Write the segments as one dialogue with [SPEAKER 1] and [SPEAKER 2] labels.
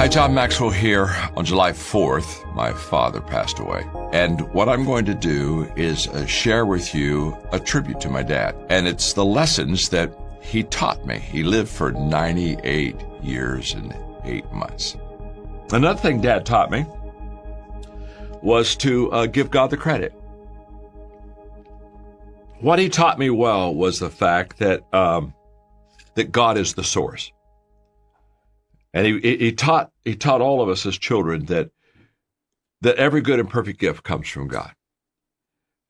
[SPEAKER 1] Hi, John Maxwell here. On July 4th, my father passed away. And what I'm going to do is share with you a tribute to my dad. And it's the lessons that he taught me. He lived for 98 years and 8 months. Another thing Dad taught me was to give God the credit. What he taught me well was the fact that that God is the source. And he taught all of us as children that every good and perfect gift comes from God.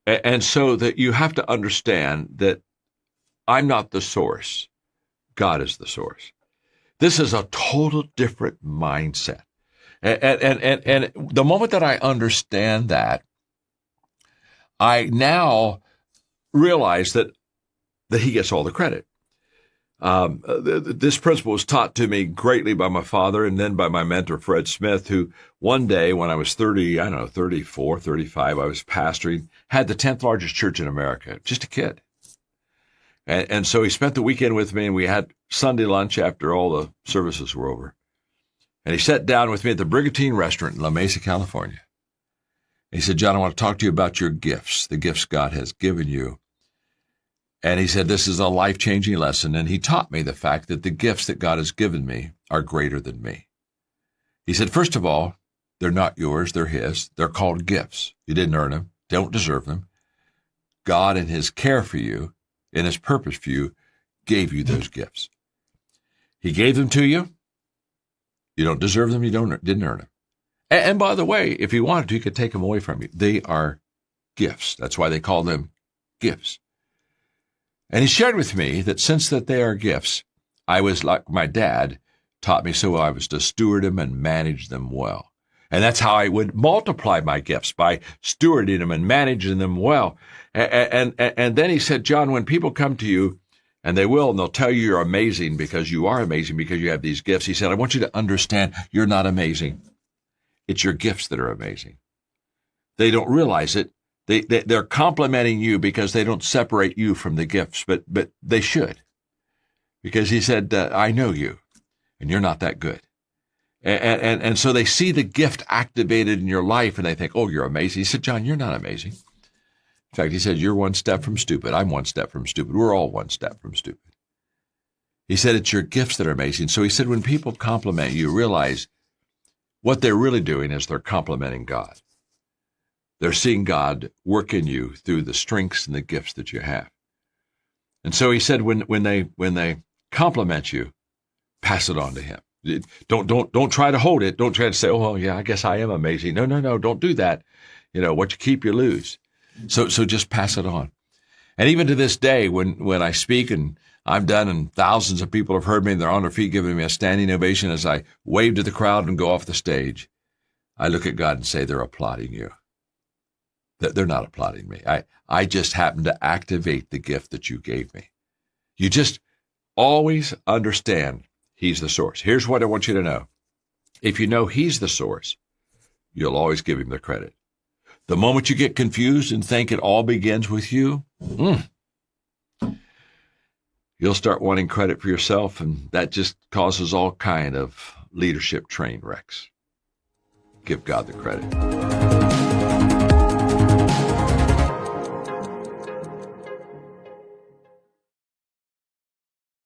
[SPEAKER 1] And so that you have to understand that I'm not the source. God is the source. This is a total different mindset. And the moment that I understand that, I now realize that he gets all the credit. This principle was taught to me greatly by my father and then by my mentor, Fred Smith, who one day when I was 34, 35, I was pastoring, had the 10th largest church in America, just a kid. And so he spent the weekend with me, and we had Sunday lunch after all the services were over. And he sat down with me at the Brigantine Restaurant in La Mesa, California. And he said, John, I want to talk to you about your gifts, the gifts God has given you. And he said, this is a life-changing lesson. And he taught me the fact that the gifts that God has given me are greater than me. He said, first of all, they're not yours, they're his. They're called gifts. You didn't earn them, don't deserve them. God, in his care for you, in his purpose for you, gave you those gifts. He gave them to you. You don't deserve them, you didn't earn them. And by the way, if he wanted to, he could take them away from you. They are gifts. That's why they call them gifts. And he shared with me that since that they are gifts, I was like my dad taught me, so I was to steward them and manage them well. And that's how I would multiply my gifts, by stewarding them and managing them well. And then he said, John, when people come to you, and they will, and they'll tell you you're amazing because you are amazing because you have these gifts. He said, I want you to understand you're not amazing. It's your gifts that are amazing. They don't realize it. They're complimenting you because they don't separate you from the gifts, but they should. Because he said, I know you, and you're not that good. And so they see the gift activated in your life, and they think, oh, you're amazing. He said, John, you're not amazing. In fact, he said, you're one step from stupid. I'm one step from stupid. We're all one step from stupid. He said, it's your gifts that are amazing. So he said, when people compliment you, realize what they're really doing is they're complimenting God. They're seeing God work in you through the strengths and the gifts that you have. And so he said, when they compliment you, pass it on to him. Don't try to hold it. Don't try to say, oh, yeah, I guess I am amazing. No, don't do that. What you keep, you lose. So just pass it on. And even to this day, when I speak and I'm done and thousands of people have heard me and they're on their feet giving me a standing ovation as I wave to the crowd and go off the stage, I look at God and say, they're applauding you. They're not applauding me. I just happen to activate the gift that you gave me. You just always understand he's the source. Here's what I want you to know. If you know he's the source, you'll always give him the credit. The moment you get confused and think it all begins with you, you'll start wanting credit for yourself, and that just causes all kind of leadership train wrecks. Give God the credit.